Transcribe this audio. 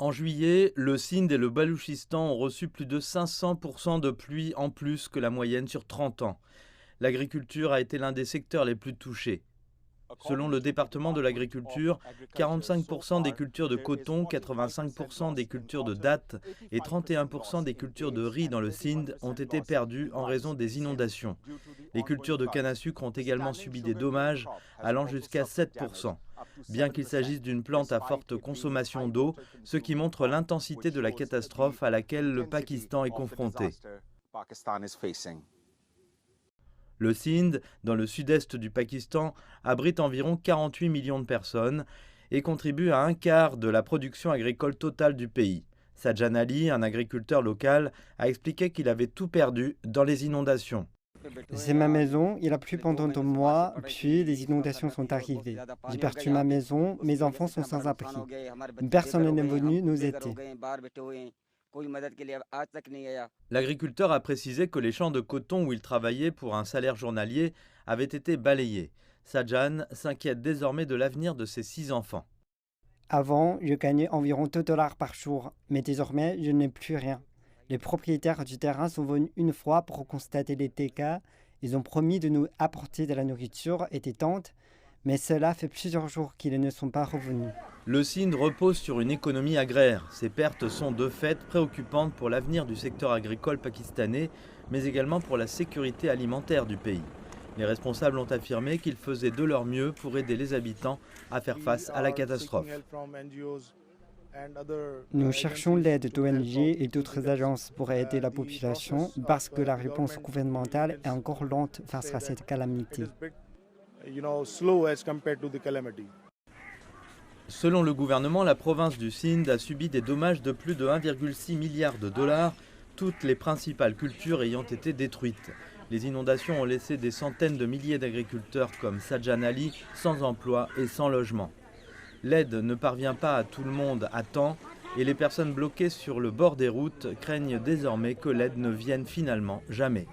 En juillet, le Sindh et le Baloutchistan ont reçu plus de 500% de pluie en plus que la moyenne sur 30 ans. L'agriculture a été l'un des secteurs les plus touchés. Selon le département de l'agriculture, 45% des cultures de coton, 85% des cultures de dattes et 31% des cultures de riz dans le Sindh ont été perdues en raison des inondations. Les cultures de canne à sucre ont également subi des dommages allant jusqu'à 7%, bien qu'il s'agisse d'une plante à forte consommation d'eau, ce qui montre l'intensité de la catastrophe à laquelle le Pakistan est confronté. Le Sindh, dans le sud-est du Pakistan, abrite environ 48 millions de personnes et contribue à un quart de la production agricole totale du pays. Sajjan Ali, un agriculteur local, a expliqué qu'il avait tout perdu dans les inondations. C'est ma maison, il a plu pendant 2 mois, puis les inondations sont arrivées. J'ai perdu ma maison, mes enfants sont sans abri. Personne n'est venu nous aider. L'agriculteur a précisé que les champs de coton où il travaillait pour un salaire journalier avaient été balayés. Sajjan s'inquiète désormais de l'avenir de ses 6 enfants. Avant, je gagnais environ 2 dollars par jour, mais désormais, je n'ai plus rien. Les propriétaires du terrain sont venus une fois pour constater les dégâts. Ils ont promis de nous apporter de la nourriture et des tentes, mais cela fait plusieurs jours qu'ils ne sont pas revenus. Le Sindh repose sur une économie agraire. Ces pertes sont de fait préoccupantes pour l'avenir du secteur agricole pakistanais, mais également pour la sécurité alimentaire du pays. Les responsables ont affirmé qu'ils faisaient de leur mieux pour aider les habitants à faire face à la catastrophe. Nous cherchons l'aide d'ONG et d'autres agences pour aider la population parce que la réponse gouvernementale est encore lente face à cette calamité. Selon le gouvernement, la province du Sindh a subi des dommages de plus de 1,6 milliard de dollars, toutes les principales cultures ayant été détruites. Les inondations ont laissé des centaines de milliers d'agriculteurs comme Sajjan Ali sans emploi et sans logement. L'aide ne parvient pas à tout le monde à temps et les personnes bloquées sur le bord des routes craignent désormais que l'aide ne vienne finalement jamais.